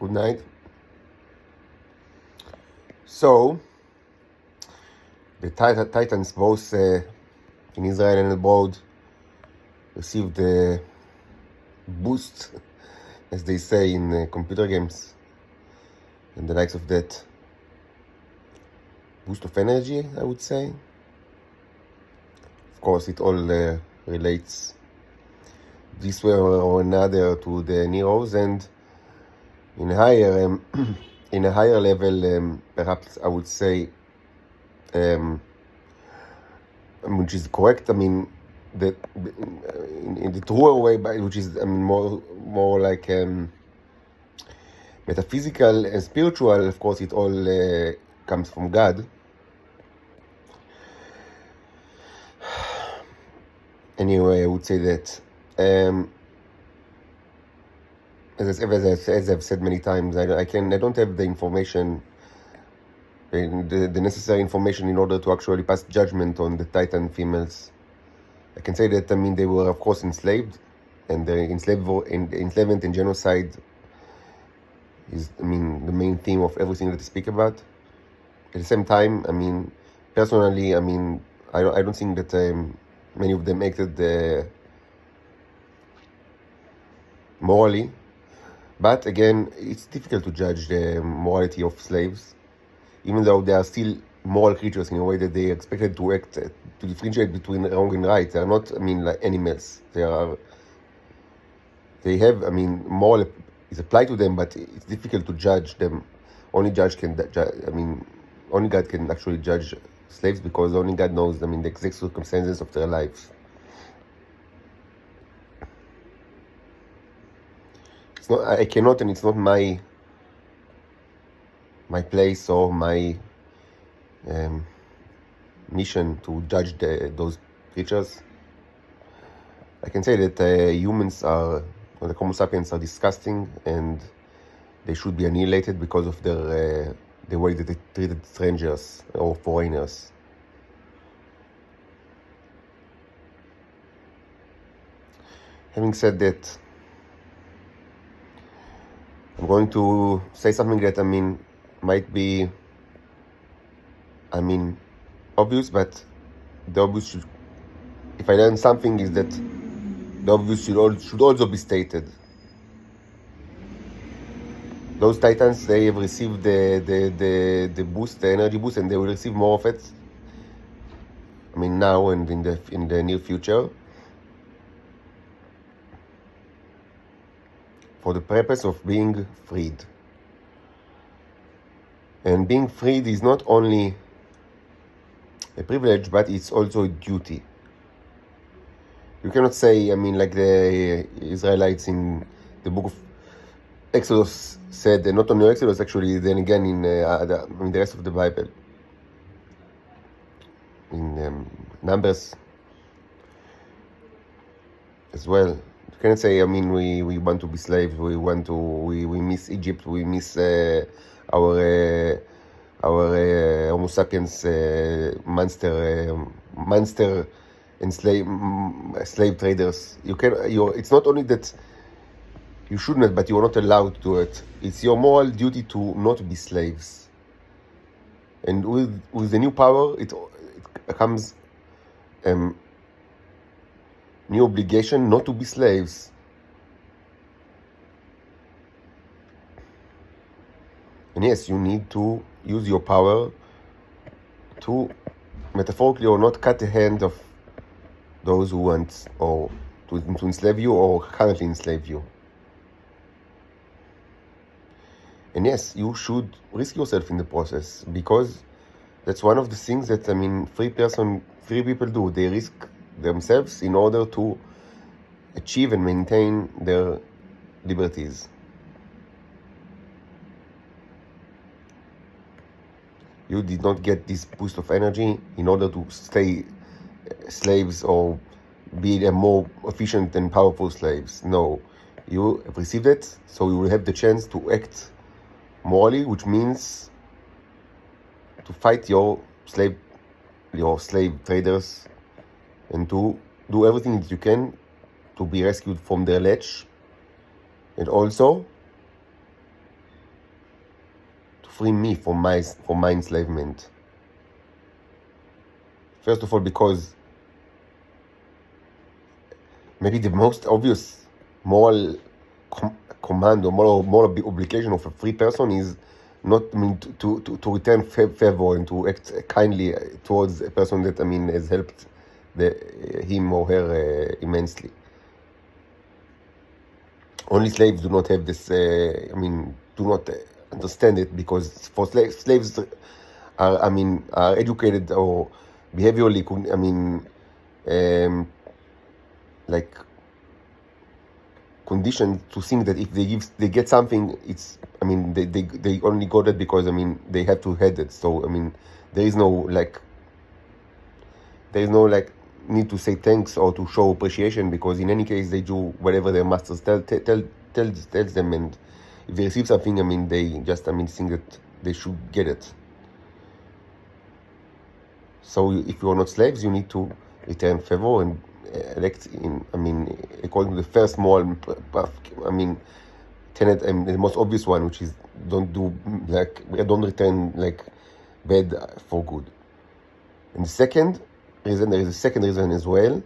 Good night. So, the Titans, both in Israel and abroad, received a boost, as they say in computer games, and the likes of that. Boost of energy, I would say. Of course, it all relates this way or another to the Neros, and in a higher in a higher level, perhaps I would say, which is correct. I mean, in the truer way, which is more like metaphysical and spiritual. Of course, it all comes from God. Anyway, I would say that, as I've said many times, I don't have the information, the necessary information in order to actually pass judgment on the Titan females. I can say that, they were of course enslaved, and the enslavement and genocide is, the main theme of everything that I speak about. At the same time, personally, I don't think that many of them acted morally. But again, it's difficult to judge the morality of slaves, even though they are still moral creatures in a way that they are expected to act, to differentiate between wrong and right. They are not, like animals. They have, moral is applied to them, but it's difficult to judge them. Only God can actually judge slaves, because only God knows, the exact circumstances of their lives. I cannot, and it's not my place or my mission to judge those creatures. I can say that humans or the Homo sapiens are disgusting, and they should be annihilated because of their the way that they treated strangers or foreigners. Having said that, I'm going to say something that might be obvious, but the obvious if I learn something, is that the obvious should also be stated. Those Titans, they have received the boost, the energy boost, and they will receive more of it. Now and in the near future, for the purpose of being freed. And being freed is not only a privilege, but it's also a duty. You cannot say, like the Israelites in the book of Exodus said, and not only Exodus, actually, then again in the rest of the Bible, in Numbers as well. You cannot say, we want to be slaves, we miss Egypt, we miss our Homo sapiens monster and slave traders. It's not only that you should not, but you are not allowed to do it. It's your moral duty to not be slaves. And with the new power, it comes new obligation not to be slaves. And yes, you need to use your power to, metaphorically or not, cut the hand of those who want or to enslave you or currently enslave you. And yes, you should risk yourself in the process, because that's one of the things that free people do. They risk themselves in order to achieve and maintain their liberties. You did not get this boost of energy in order to stay slaves or be a more efficient and powerful slaves. No, you have received it, so you will have the chance to act morally, which means to fight your slave traders, and to do everything that you can to be rescued from their ledge, and also free me from my enslavement. First of all, because maybe the most obvious moral command or moral obligation of a free person is not, I mean, to return favor and to act kindly towards a person that, I mean, has helped him or her immensely. Only slaves do not have this, I mean, do not understand it, because for slaves are, I mean, are educated or behaviorally, I mean, like conditioned to think that if they get something, it's, I mean, they only got it because, I mean, they have to have it. So, I mean, there is no need to say thanks or to show appreciation, because in any case they do whatever their masters tells them, and if they receive something, I mean, they just, I mean, think that they should get it. So if you are not slaves, you need to return favor and elect in, I mean, according to the first moral, I mean, tenet, and the most obvious one, which is don't return like bad for good. And the second reason, there is a second reason as well,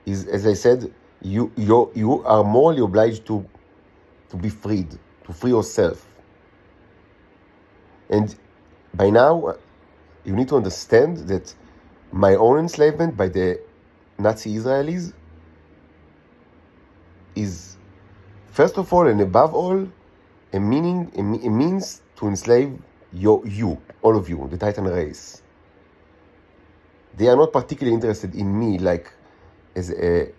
is, as I said, you are morally obliged to be freed, to free yourself. And by now, you need to understand that my own enslavement by the Nazi Israelis is, first of all and above all, a means to enslave all of you, the Titan race. They are not particularly interested in me, like as a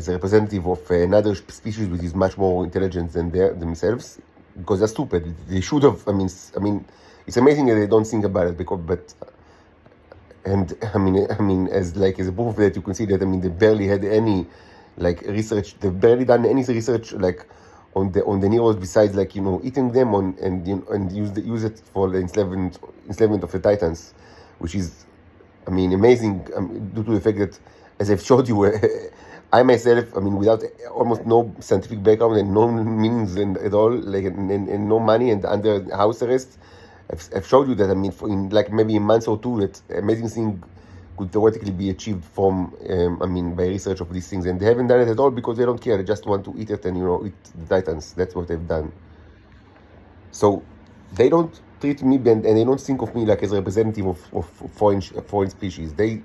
representative of another species which is much more intelligent than themselves, because they're stupid. They should have. I mean, it's amazing that they don't think about it. I mean, as a proof of that, you can see that, I mean, they barely had any research. They've barely done any research on the Neros, besides eating them and use it for the enslavement of the Titans, which is, I mean, amazing, due to the fact that, as I've showed you, I myself, I mean, without almost no scientific background and no means at all, and no money and under house arrest, I've showed you that, I mean, in maybe a month or two, that amazing thing could theoretically be achieved from, I mean, by research of these things. And they haven't done it at all because they don't care. They just want to eat it and, eat the Titans. That's what they've done. So they don't treat me, and they don't think of me as a representative of foreign species. They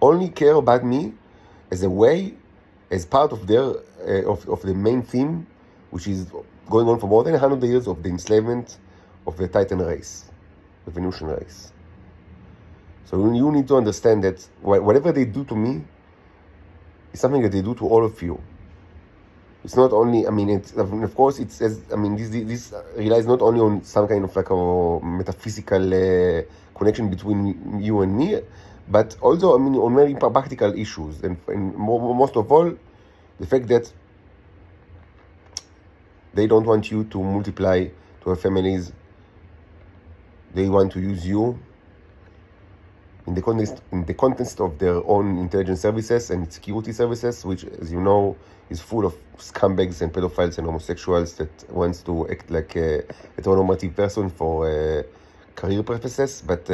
only care about me as a way, as part of their, of the main theme, which is going on for more than 100 years, of the enslavement of the Titan race, the Venusian race. So you need to understand that whatever they do to me is something that they do to all of you. It's not only, I mean, of course, it says, I mean, this relies not only on some kind of a metaphysical connection between you and me, but also, I mean, on very practical issues, and most of all, the fact that they don't want you to multiply, to have families. They want to use you in the context of their own intelligence services and security services, which, as you know, is full of scumbags and pedophiles and homosexuals that wants to act like a heteronormative person for career purposes, but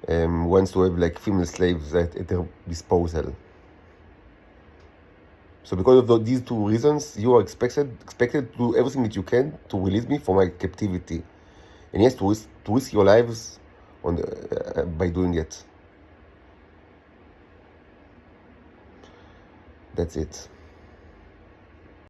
wants to have female slaves at their disposal. So because of these two reasons, you are expected to do everything that you can to release me from my captivity. And yes, to risk your lives by doing it. That's it.